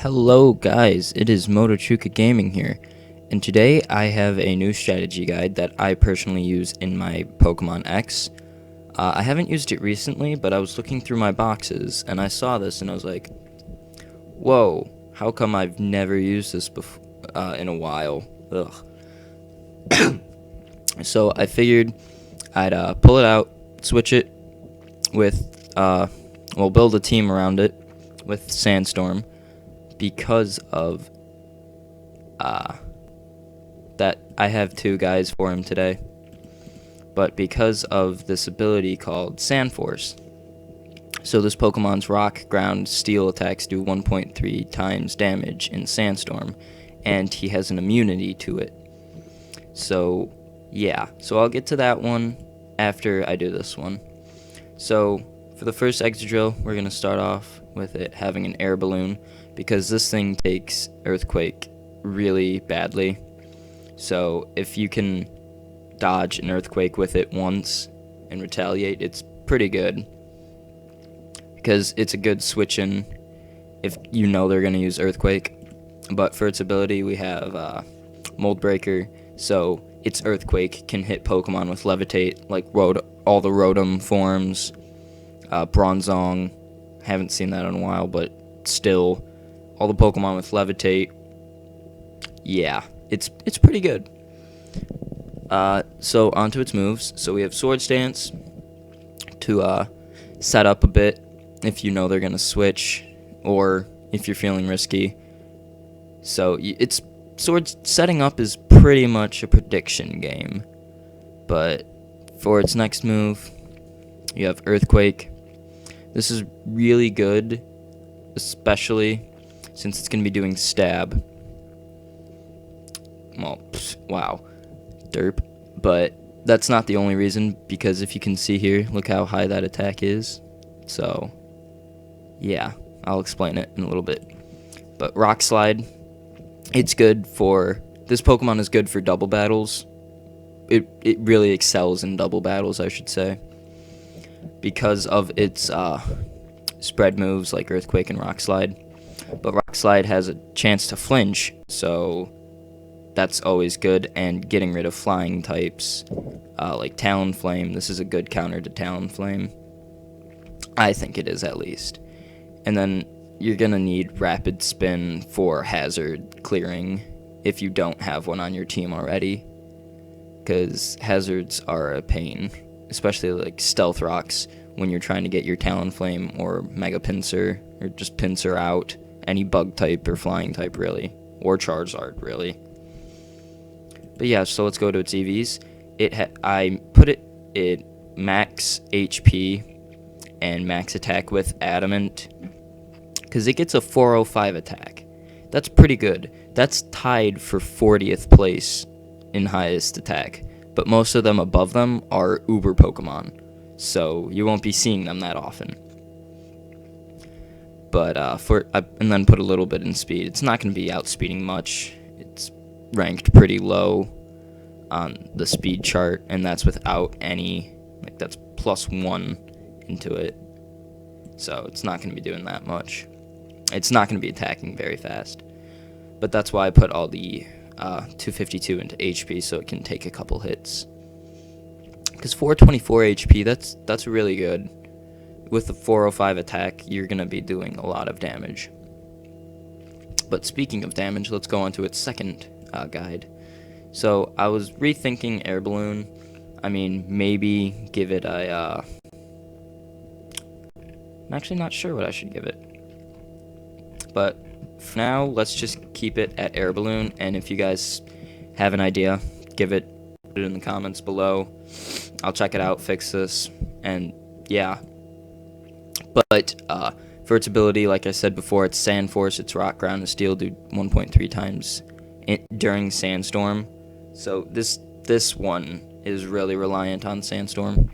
Hello guys, it is MotochukaGaming here, and today I have a new strategy guide that I personally use in my Pokemon X. I haven't used it recently, but I was looking through my boxes, and I saw this, and I was like, whoa, how come I've never used this in a while? Ugh. So I figured I'd pull it out, switch it with, build a team around it with Sandstorm, because of that I have two guys for him today, but because of this ability called Sand Force. So this Pokemon's rock, ground, steel attacks do 1.3 times damage in Sandstorm, and he has an immunity to it. So yeah, so I'll get to that one after I do this one. So for the first Excadrill, we're going to start off with it having an air balloon, because this thing takes Earthquake really badly. So if you can dodge an Earthquake with it once and retaliate, it's pretty good, because it's a good switch-in if you know they're going to use Earthquake. But for its ability, we have Mold Breaker, so its Earthquake can hit Pokemon with Levitate, like all the Rotom forms. Bronzong, haven't seen that in a while, but still, all the Pokemon with Levitate, yeah, it's pretty good. So onto its moves. So we have Sword Stance to set up a bit if you know they're gonna switch, or if you're feeling risky. So it's setting up is pretty much a prediction game. But for its next move, you have Earthquake. This is really good, especially since it's going to be doing stab. Well, wow, derp. But that's not the only reason, because if you can see here, look how high that attack is. So, yeah, I'll explain it in a little bit. But Rockslide, it's good for, this Pokemon is good for double battles. It really excels in double battles, I should say, because of its spread moves like Earthquake and Rockslide. But Rockslide has a chance to flinch, so that's always good, and getting rid of flying types like Talonflame. This is a good counter to Talonflame. I think it is, at least. And then you're going to need Rapid Spin for hazard clearing if you don't have one on your team already, because hazards are a pain, especially like Stealth Rocks when you're trying to get your Talonflame or Mega Pinsir, or just Pinsir out, any bug type or flying type really, or Charizard really. But yeah, so let's go to its EVs. I put it at max HP and max attack with Adamant, because it gets a 405 attack. That's pretty good. That's tied for 40th place in highest attack, but most of them above them are Uber Pokemon, so you won't be seeing them that often. But and then put a little bit in speed. It's not going to be outspeeding much. It's ranked pretty low on the speed chart, and that's without any, like, that's +1 into it, so it's not going to be doing that much. It's not going to be attacking very fast, but that's why I put all the 252 into HP, so it can take a couple hits. Because 424 HP, that's really good. With the 405 attack, you're going to be doing a lot of damage. But speaking of damage, let's go on to its second guide. So I was rethinking Air Balloon. I mean, maybe give it a... I'm actually not sure what I should give it. But for now, let's just keep it at Air Balloon, and if you guys have an idea, put it in the comments below. I'll check it out, fix this, and yeah. But for its ability, like I said before, it's Sand Force, its Rock, Ground, and Steel do 1.3 times during Sandstorm. So this one is really reliant on Sandstorm.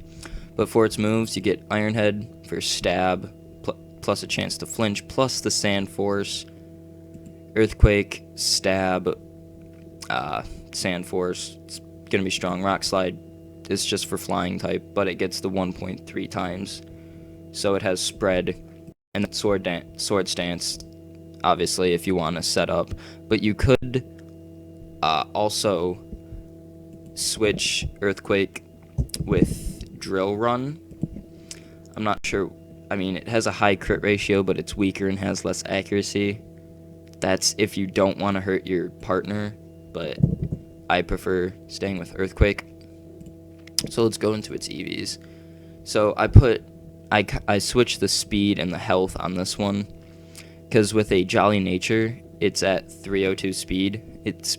But for its moves, you get Iron Head for stab, plus a chance to flinch, plus the Sand Force, Earthquake, stab, Sand Force. It's going to be strong. Rockslide is just for flying type, but it gets the 1.3 times. So it has spread, and Sword Stance obviously, if you want to set up. But you could also switch Earthquake with Drill Run. I'm not sure. I mean, it has a high crit ratio, but it's weaker and has less accuracy. That's if you don't want to hurt your partner, but I prefer staying with Earthquake. So let's go into its EVs. So I switched the speed and the health on this one, because with a Jolly Nature, it's at 302 speed. It's,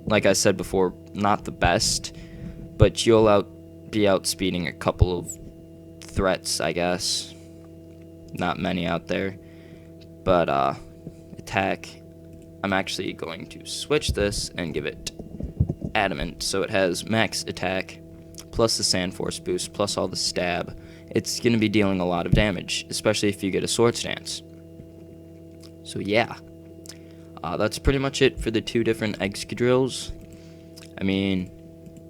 like I said before, not the best, but you'll be outspeeding a couple of threats, I guess. Not many out there. But attack, I'm actually going to switch this and give it Adamant, so it has max attack plus the Sand Force boost plus all the stab. It's going to be dealing a lot of damage, especially if you get a Sword Stance. So yeah, that's pretty much it for the two different Excadrills. I mean,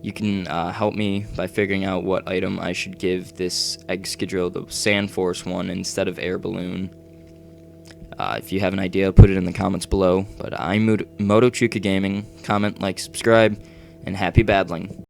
you can help me by figuring out what item I should give this Excadrill, the Sand Force one, instead of Air Balloon. If you have an idea, put it in the comments below. But I'm MotochukaGaming. Comment, like, subscribe, and happy battling.